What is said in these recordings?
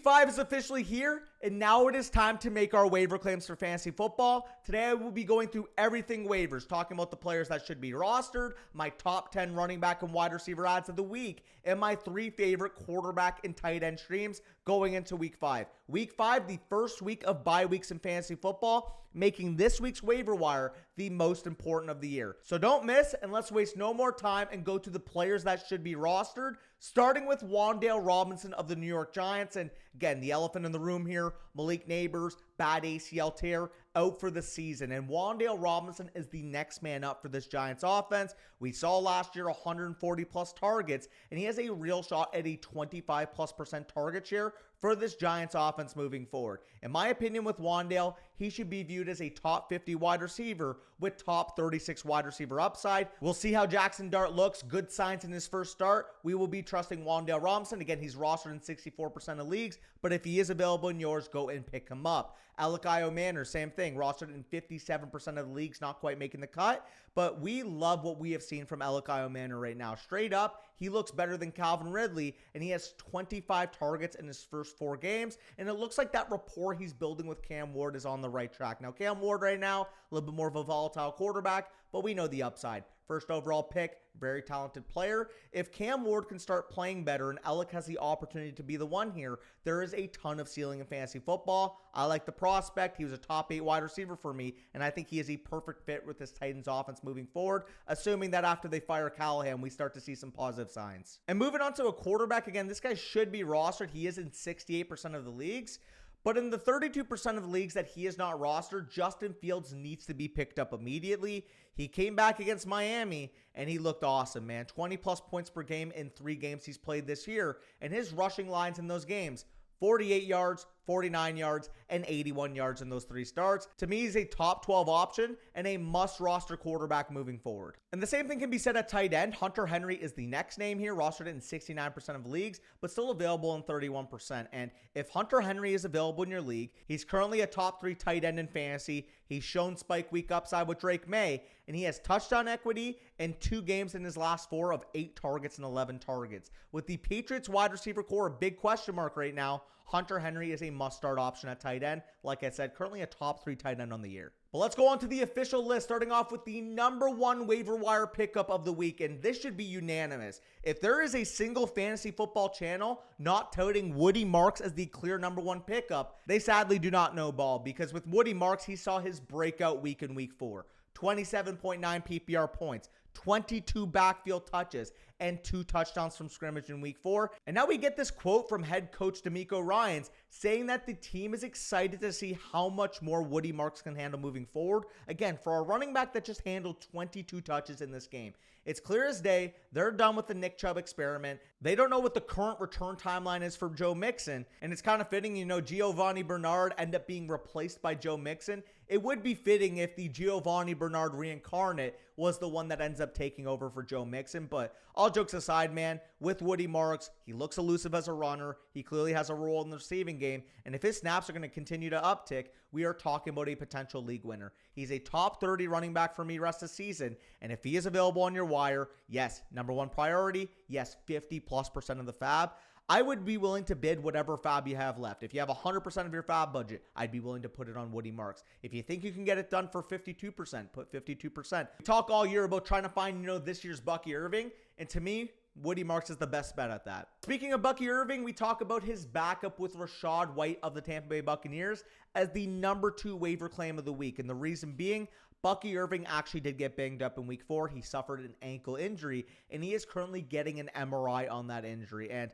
5 is officially here, and now it is time to make our waiver claims for fantasy football. Today I will be going through everything waivers, talking about the players that should be rostered, my top 10 running back and wide receiver adds of the week, and my 3 favorite quarterback and tight end streams going into week 5. Week 5, the first week of bye weeks in fantasy football, making this week's waiver wire the most important of the year. So don't miss, and let's waste no more time and go to the players that should be rostered, starting with Wan'Dale Robinson of the New York Giants. And again, the elephant in the room here, Malik Neighbors, bad ACL tear, out for the season. And Wan'Dale Robinson is the next man up for this Giants offense. We saw last year 140 plus targets, and he has a real shot at a 25+% target share for this Giants offense moving forward. In my opinion, with Wan'Dale, he should be viewed as a top 50 wide receiver with top 36 wide receiver upside. We'll see how Jackson Dart looks. Good signs in his first start. We will be trusting Wan'Dale Robinson. Again, he's rostered in 64% of leagues, but if he is available in yours, go and pick him up. Alec Manor, same thing, rostered in 57% of the leagues, not quite making the cut, but we love what we have seen from Alec Manor right now. Straight up, he looks better than Calvin Ridley, and he has 25 targets in his first 4 games, and it looks like that rapport he's building with Cam Ward is on the right track. Now, Cam Ward right now, a little bit more of a volatile quarterback, but we know the upside. First overall pick, very talented player. If Cam Ward can start playing better and Alec has the opportunity to be the one here, there is a ton of ceiling in fantasy football. I like the prospect. He was a top 8 wide receiver for me, and I think he is a perfect fit with this Titans offense moving forward, assuming that after they fire Callahan, we start to see some positive signs. And moving on to a quarterback, again, this guy should be rostered. He is in 68% of the leagues. But in the 32% of the leagues that he is not rostered, Justin Fields needs to be picked up immediately. He came back against Miami, and he looked awesome, man. 20-plus points per game in 3 games he's played this year. And his rushing lines in those games, 48 yards, 49 yards, and 81 yards in those 3 starts. To me, he's a top 12 option and a must-roster quarterback moving forward. And the same thing can be said at tight end. Hunter Henry is the next name here, rostered in 69% of leagues, but still available in 31%. And if Hunter Henry is available in your league, he's currently a top 3 tight end in fantasy. He's shown spike week upside with Drake May, and he has touchdown equity in 2 games in his last 4 of 8 targets and 11 targets. With the Patriots wide receiver core a big question mark right now, Hunter Henry is a must-start option at tight end. Like I said, currently a top 3 tight end on the year. But let's go on to the official list, starting off with the number 1 waiver wire pickup of the week, and this should be unanimous. If there is a single fantasy football channel not touting Woody Marks as the clear number 1 pickup, they sadly do not know ball, because with Woody Marks, he saw his breakout week in week 4. 27.9 PPR points, 22 backfield touches, and 2 touchdowns from scrimmage in week 4. And now we get this quote from head coach DeMeco Ryans saying that the team is excited to see how much more Woody Marks can handle moving forward. Again, for a running back that just handled 22 touches in this game, it's clear as day they're done with the Nick Chubb experiment. They don't know what the current return timeline is for Joe Mixon, and it's kind of fitting, Giovanni Bernard end up being replaced by Joe Mixon. It would be fitting if the Giovanni Bernard reincarnate was the one that ends up taking over for Joe Mixon, but all jokes aside, man, with Woody Marks, he looks elusive as a runner. He clearly has a role in the receiving game, and if his snaps are going to continue to uptick, we are talking about a potential league winner. He's a top 30 running back for me rest of the season, and if he is available on your wire, yes, number 1 priority, yes, 50+% of the fab. I would be willing to bid whatever fab you have left. If you have 100% of your fab budget, I'd be willing to put it on Woody Marks. If you think you can get it done for 52%, put 52%. We talk all year about trying to find, this year's Bucky Irving, and to me, Woody Marks is the best bet at that. Speaking of Bucky Irving, we talk about his backup with Rachaad White of the Tampa Bay Buccaneers as the number 2 waiver claim of the week. And the reason being, Bucky Irving actually did get banged up in week 4. He suffered an ankle injury, and he is currently getting an MRI on that injury. And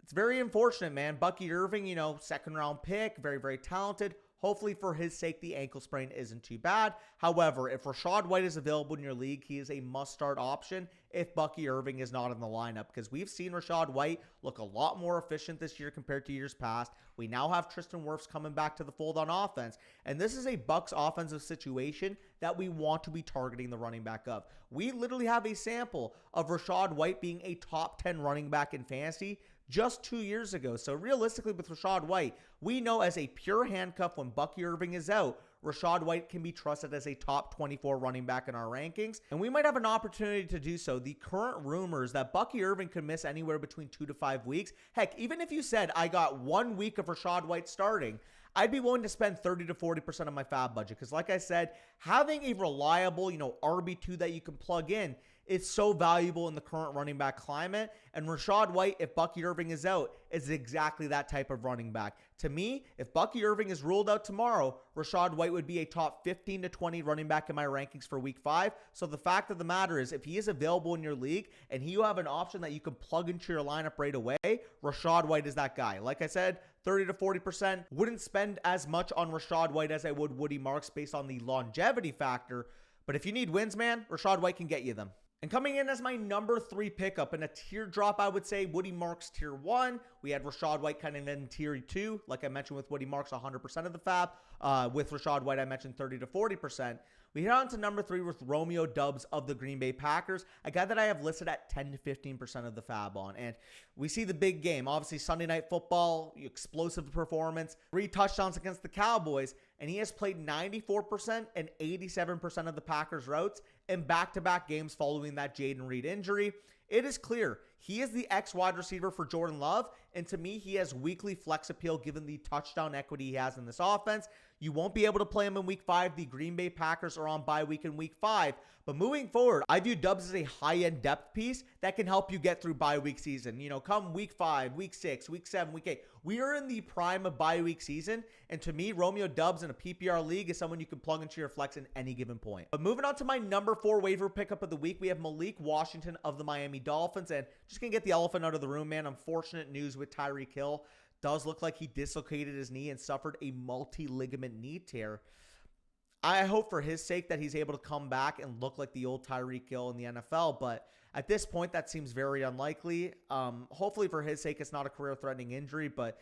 it's very unfortunate, man. Bucky Irving, 2nd round pick, very, very talented. Hopefully for his sake, the ankle sprain isn't too bad. However, if Rachaad White is available in your league, he is a must-start option if Bucky Irving is not in the lineup, because we've seen Rachaad White look a lot more efficient this year compared to years past. We now have Tristan Wirfs coming back to the fold on offense, and this is a Bucs offensive situation that we want to be targeting the running back of. We literally have a sample of Rachaad White being a top 10 running back in fantasy just 2 years ago. So realistically with Rachaad White, we know as a pure handcuff when Bucky Irving is out, Rachaad White can be trusted as a top 24 running back in our rankings, and we might have an opportunity to do so. The current rumors that Bucky Irving could miss anywhere between 2 to 5 weeks. Heck, even if you said I got 1 week of Rachaad White starting, I'd be willing to spend 30 to 40% of my fab budget because like I said, having a reliable, RB2 that you can plug in, it's so valuable in the current running back climate. And Rachaad White, if Bucky Irving is out, is exactly that type of running back. To me, if Bucky Irving is ruled out tomorrow, Rachaad White would be a top 15 to 20 running back in my rankings for week 5. So the fact of the matter is, if he is available in your league and you have an option that you can plug into your lineup right away, Rachaad White is that guy. Like I said, 30 to 40%. Wouldn't spend as much on Rachaad White as I would Woody Marks based on the longevity factor. But if you need wins, man, Rachaad White can get you them. And coming in as my number 3 pickup in a teardrop, I would say Woody Marks tier 1. We had Rachaad White kind of in tier 2. Like I mentioned with Woody Marks, 100% of the fab. With Rachaad White, I mentioned 30 to 40%. We hit on to number 3 with Romeo Doubs of the Green Bay Packers, a guy that I have listed at 10 to 15% of the fab on. And we see the big game. Obviously, Sunday Night Football, explosive performance, 3 touchdowns against the Cowboys, and he has played 94% and 87% of the Packers' routes in back-to-back games following that Jaden Reed injury. It is clear he is the ex-wide receiver for Jordan Love, and to me, he has weekly flex appeal given the touchdown equity he has in this offense. You won't be able to play him in week 5. The Green Bay Packers are on bye week in week 5. But moving forward, I view Doubs as a high-end depth piece that can help you get through bye week season. Come week 5, week 6, week 7, week 8. We are in the prime of bye week season. And to me, Romeo Doubs in a PPR league is someone you can plug into your flex in any given point. But moving on to my number 4 waiver pickup of the week, we have Malik Washington of the Miami Dolphins. And just going to get the elephant out of the room, man. Unfortunate news with Tyreek Hill. Does look like he dislocated his knee and suffered a multi-ligament knee tear. I hope for his sake that he's able to come back and look like the old Tyreek Hill in the NFL, but at this point, that seems very unlikely. Hopefully for his sake, it's not a career-threatening injury, but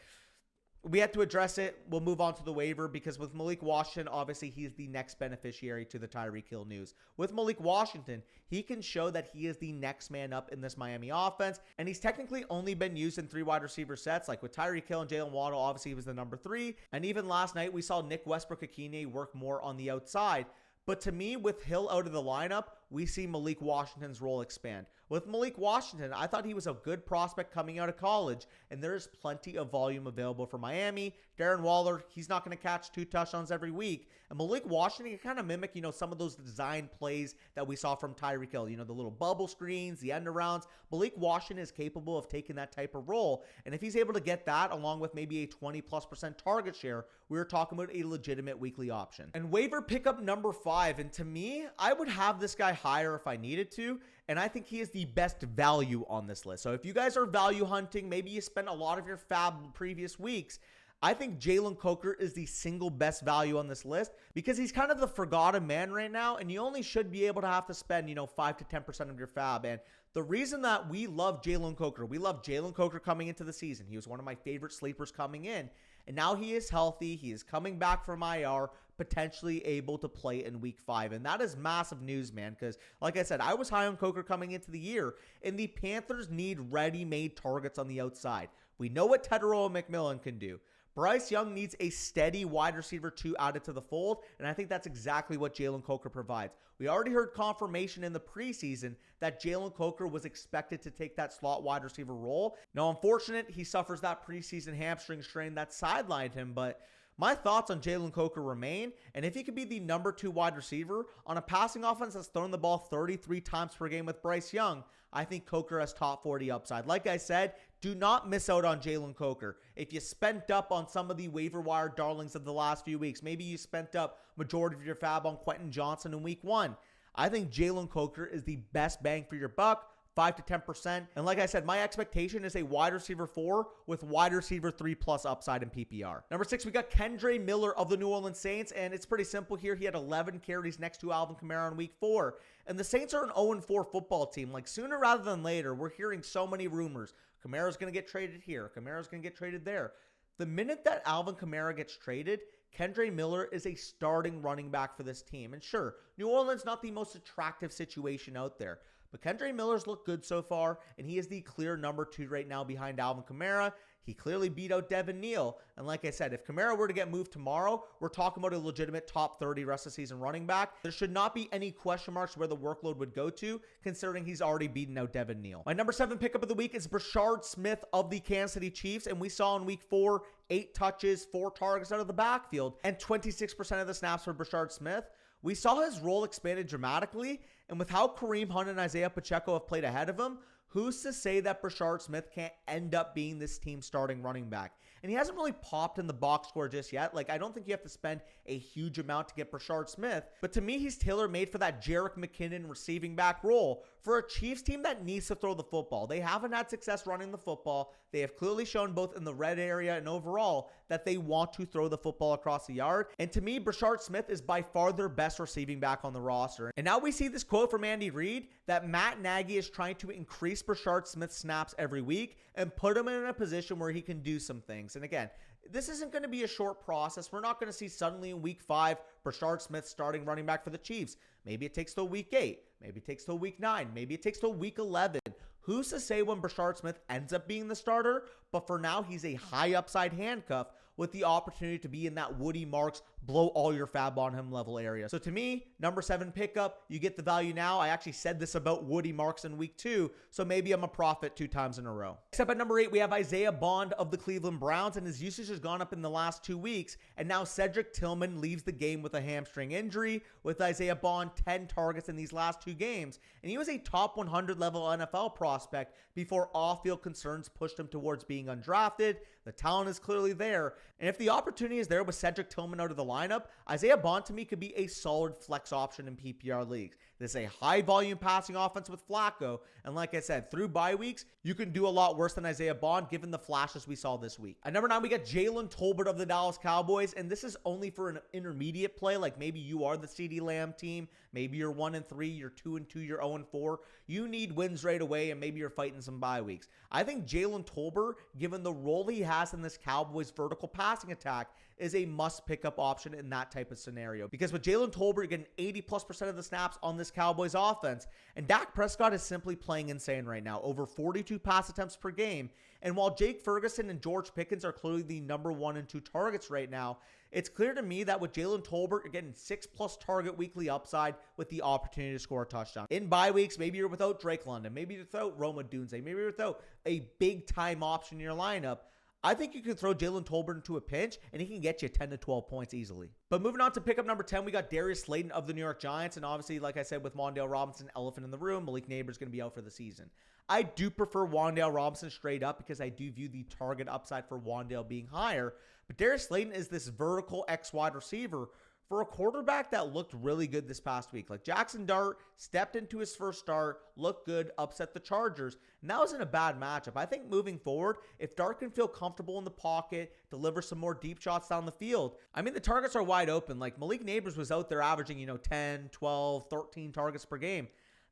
we have to address it. We'll move on to the waiver because with Malik Washington, obviously he's the next beneficiary to the Tyreek Hill news. With Malik Washington, he can show that he is the next man up in this Miami offense, and he's technically only been used in 3 wide receiver sets. Like with Tyreek Hill and Jalen Waddle, obviously he was the number 3, and even last night we saw Nick Westbrook-Ikine work more on the outside. But to me, with Hill out of the lineup, we see Malik Washington's role expand. With Malik Washington, I thought he was a good prospect coming out of college, and there is plenty of volume available for Miami. Darren Waller, he's not going to catch 2 touchdowns every week. And Malik Washington can kind of mimic, some of those design plays that we saw from Tyreek Hill. The little bubble screens, the end arounds. Malik Washington is capable of taking that type of role. And if he's able to get that, along with maybe a 20+% target share, we're talking about a legitimate weekly option. And waiver pickup number 5. And to me, I would have this guy higher if I needed to. And I think he is the best value on this list. So if you guys are value hunting, maybe you spent a lot of your fab previous weeks, I think Jalen Coker is the single best value on this list because he's kind of the forgotten man right now, and you only should be able to have to spend, 5 to 10% of your fab. And the reason that we love Jalen Coker coming into the season. He was one of my favorite sleepers coming in, and now he is healthy. He is coming back from IR, potentially able to play in week 5. And that is massive news, man, because like I said, I was high on Coker coming into the year, and the Panthers need ready-made targets on the outside. We know what Tetero and McMillan can do. Bryce Young needs a steady wide receiver 2 added to the fold, and I think that's exactly what Jalen Coker provides. We already heard confirmation in the preseason that Jalen Coker was expected to take that slot wide receiver role. Now, unfortunate, he suffers that preseason hamstring strain that sidelined him, but my thoughts on Jalen Coker remain, and if he could be the number 2 wide receiver on a passing offense that's thrown the ball 33 times per game with Bryce Young, I think Coker has top 40 upside. Like I said, do not miss out on Jalen Coker. If you spent up on some of the waiver wire darlings of the last few weeks, maybe you spent up majority of your fab on Quentin Johnson in week 1, I think Jalen Coker is the best bang for your buck. 5 to 10%. And like I said, my expectation is a wide receiver 4 with wide receiver 3+ upside in PPR. Number 6, we got Kendre Miller of the New Orleans Saints, and it's pretty simple here. He had 11 carries next to Alvin Kamara in week 4. And the Saints are an 0-4 football team. Like sooner rather than later, we're hearing so many rumors. Kamara's going to get traded here. Kamara's going to get traded there. The minute that Alvin Kamara gets traded, Kendre Miller is a starting running back for this team. And sure, New Orleans not the most attractive situation out there. But Kendre Miller's looked good so far, and he is the clear number 2 right now behind Alvin Kamara. He clearly beat out Devin Neal. And like I said, if Kamara were to get moved tomorrow, we're talking about a legitimate top 30 rest of the season running back. There should not be any question marks where the workload would go to, considering he's already beaten out Devin Neal. My number 7 pickup of the week is Brashard Smith of the Kansas City Chiefs. And we saw in week 4, 8 touches, 4 targets out of the backfield, and 26% of the snaps for Brashard Smith. We saw his role expanded dramatically. And with how Kareem Hunt and Isaiah Pacheco have played ahead of him, who's to say that Brashard Smith can't end up being this team's starting running back? And he hasn't really popped in the box score just yet. Like, I don't think you have to spend a huge amount to get Brashard Smith. But to me, he's tailor-made for that Jerick McKinnon receiving back role for a Chiefs team that needs to throw the football. They haven't had success running the football. They have clearly shown both in the red area and overall that they want to throw the football across the yard. And to me, Brashard Smith is by far their best receiving back on the roster. And now we see this quote from Andy Reid that Matt Nagy is trying to increase Brashard Smith's snaps every week and put him in a position where he can do some things. And again, this isn't going to be a short process. We're not going to see suddenly in week 5, Brashard Smith starting running back for the Chiefs. Maybe it takes till week 8. Maybe it takes till week 9. Maybe it takes till week 11. Who's to say when Brashard Smith ends up being the starter? But for now, he's a high upside handcuff with the opportunity to be in that Woody Marks, blow all your fab on him level area. So to me, number 7 pickup, you get the value now. I actually said this about Woody Marks in week 2, so maybe I'm a profit 2 times in a row. Except at number 8, we have Isaiah Bond of the Cleveland Browns, and his usage has gone up in the last 2 weeks, and now Cedric Tillman leaves the game with a hamstring injury, with Isaiah Bond 10 targets in these last 2 games, and he was a top 100 level NFL prospect before off-field concerns pushed him towards being undrafted. The talent is clearly there, and if the opportunity is there with Cedric Tillman out of the lineup, Isaiah Bond to me could be a solid flex option in PPR leagues. This is a high volume passing offense with Flacco, and like I said, through bye weeks, you can do a lot worse than Isaiah Bond given the flashes we saw this week. At number 9, we got Jalen Tolbert of the Dallas Cowboys, and this is only for an intermediate play, like maybe you are the CeeDee Lamb team, maybe you're 1-3, you're 2-2, you're 0-4. You need wins right away, and maybe you're fighting some bye weeks. I think Jalen Tolbert, given the role he has in this Cowboys vertical passing attack, is a must pick up option in that type of scenario. Because with Jalen Tolbert, you're getting 80+% of the snaps on this Cowboys offense. And Dak Prescott is simply playing insane right now. Over 42 pass attempts per game. And while Jake Ferguson and George Pickens are clearly the number 1 and 2 targets right now, it's clear to me that with Jalen Tolbert, you're getting 6+ target weekly upside with the opportunity to score a touchdown. In bye weeks, maybe you're without Drake London. Maybe you're without Romeo Doubs. Maybe you're without a big time option in your lineup. I think you can throw Jalen Tolbert into a pinch, and he can get you 10 to 12 points easily. But moving on to pickup number 10, we got Darius Slayton of the New York Giants. And obviously, like I said, with Wan'Dale Robinson, elephant in the room, Malik Neighbors going to be out for the season. I do prefer Wan'Dale Robinson straight up because I do view the target upside for Wan'Dale being higher. But Darius Slayton is this vertical X wide receiver for a quarterback that looked really good this past week. Like Jackson Dart stepped into his first start, looked good, upset the Chargers, and that wasn't a bad matchup. I think moving forward, if Dart can feel comfortable in the pocket, deliver some more deep shots down the field, I mean, the targets are wide open. Like Malik Neighbors was out there averaging, 10, 12, 13 targets per game.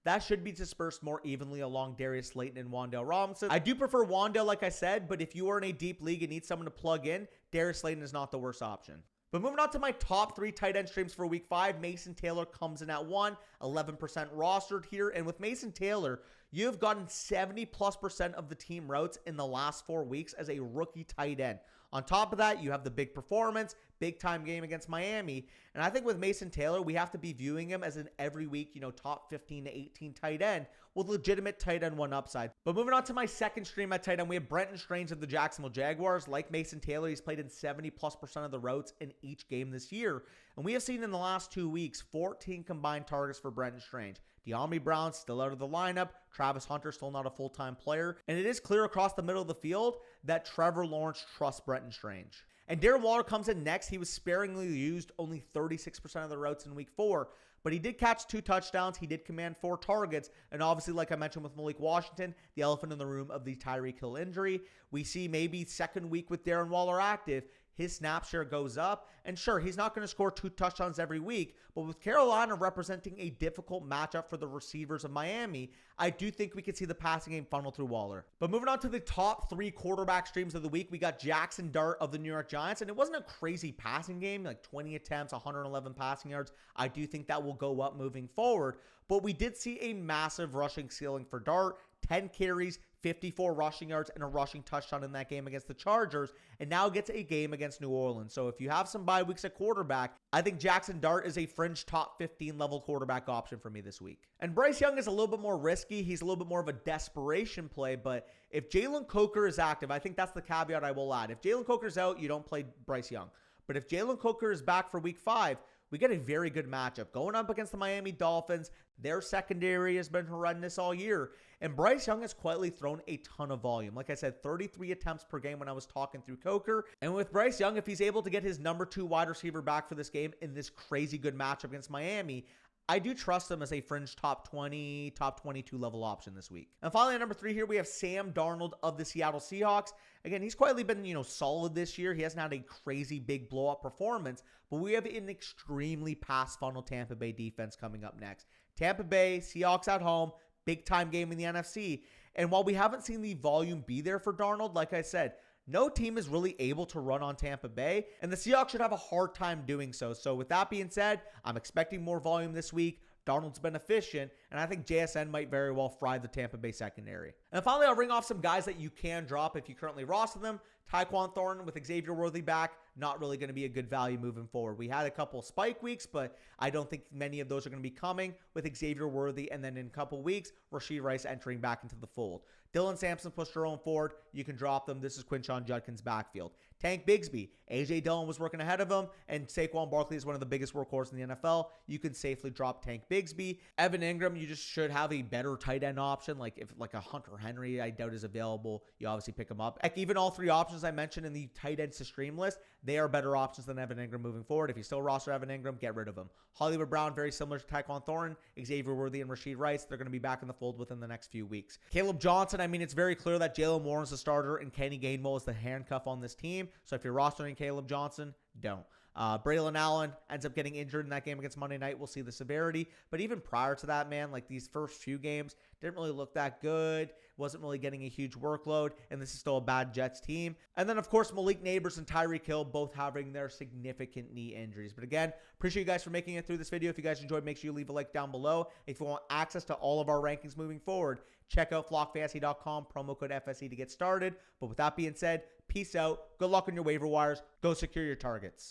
That should be dispersed more evenly along Darius Slayton and Wan'Dale Robinson. I do prefer Wan'Dale, like I said, but if you are in a deep league and need someone to plug in, Darius Slayton is not the worst option. But moving on to my top 3 tight end streams for week 5, Mason Taylor comes in at 1, 11% rostered here. And with Mason Taylor, you've gotten 70+% of the team routes in the last 4 weeks as a rookie tight end. On top of that, you have the big performance, big time game against Miami. And I think with Mason Taylor, we have to be viewing him as an every week, top 15 to 18 tight end with legitimate tight end 1 upside. But moving on to my second stream at tight end, we have Brenton Strange of the Jacksonville Jaguars. Like Mason Taylor, he's played in 70+% of the routes in each game this year. And we have seen in the last 2 weeks, 14 combined targets for Brenton Strange. De'Ami Brown still out of the lineup. Travis Hunter still not a full-time player. And it is clear across the middle of the field that Trevor Lawrence trusts Brenton Strange. And Darren Waller comes in next. He was sparingly used, only 36% of the routes in week 4. But he did catch 2 touchdowns. He did command 4 targets. And obviously, like I mentioned with Malik Washington, the elephant in the room of the Tyreek Hill injury. We see maybe second week with Darren Waller active. his snap share goes up. And sure, he's not going to score 2 touchdowns every week, but with Carolina representing a difficult matchup for the receivers of Miami, I do think we could see the passing game funnel through Waller. But moving on to the top 3 quarterback streams of the week, we got Jackson Dart of the New York Giants, and it wasn't a crazy passing game, like 20 attempts, 111 passing yards. I do think that will go up moving forward, but we did see a massive rushing ceiling for Dart, 10 carries, 54 rushing yards, and a rushing touchdown in that game against the Chargers, and now gets a game against New Orleans. So if you have some bye weeks at quarterback, I think Jackson Dart is a fringe top 15 level quarterback option for me this week. And Bryce Young is a little bit more risky. He's a little bit more of a desperation play, but if Jalen Coker is active, I think that's the caveat I will add. If Jalen Coker's out, you don't play Bryce Young. But if Jalen Coker is back for week 5, we get a very good matchup going up against the Miami Dolphins. Their secondary has been horrendous all year. And Bryce Young has quietly thrown a ton of volume. Like I said, 33 attempts per game when I was talking through Coker. And with Bryce Young, if he's able to get his number 2 wide receiver back for this game in this crazy good matchup against Miami, I do trust him as a fringe top 20, top 22 level option this week. And finally, at number 3 here, we have Sam Darnold of the Seattle Seahawks. Again, he's quietly been, solid this year. He hasn't had a crazy big blow-up performance, but we have an extremely pass-funnel Tampa Bay defense coming up next. Tampa Bay, Seahawks at home, big-time game in the NFC. And while we haven't seen the volume be there for Darnold, like I said, no team is really able to run on Tampa Bay, and the Seahawks should have a hard time doing so. So with that being said, I'm expecting more volume this week. Darnold's been efficient, and I think JSN might very well fry the Tampa Bay secondary. And finally, I'll ring off some guys that you can drop if you currently roster them. Tyquan Thornton with Xavier Worthy back, not really going to be a good value moving forward. We had a couple spike weeks, but I don't think many of those are going to be coming with Xavier Worthy, and then in a couple weeks, Rashee Rice entering back into the fold. Dylan Sampson pushed Jerome Ford. You can drop them. This is Quinshon Judkins' backfield. Tank Bigsby. A.J. Dillon was working ahead of him, and Saquon Barkley is one of the biggest workhorses in the NFL. You can safely drop Tank Bigsby. Evan Ingram, you just should have a better tight end option. Like if a Hunter Henry, I doubt is available, you obviously pick him up. Heck, even all 3 options I mentioned in the tight ends to stream list, they are better options than Evan Ingram moving forward. If you still roster Evan Ingram, get rid of him. Hollywood Brown, very similar to Tyquan Thornton. Xavier Worthy and Rashee Rice, they're going to be back in the fold within the next few weeks. Caleb Johnson, it's very clear that Jalen Warren's the starter and Kenny Gainwell is the handcuff on this team. So if you're rostering Caleb Johnson, don't. Braylon Allen ends up getting injured in that game against Monday night. We'll see the severity. But even prior to that, man, like these first few games didn't really look that good. Wasn't really getting a huge workload. And this is still a bad Jets team. And then, of course, Malik Neighbors and Tyreek Hill both having their significant knee injuries. But again, appreciate you guys for making it through this video. If you guys enjoyed, make sure you leave a like down below. If you want access to all of our rankings moving forward, check out flockfantasy.com, promo code FSE to get started. But with that being said, peace out. Good luck on your waiver wires. Go secure your targets.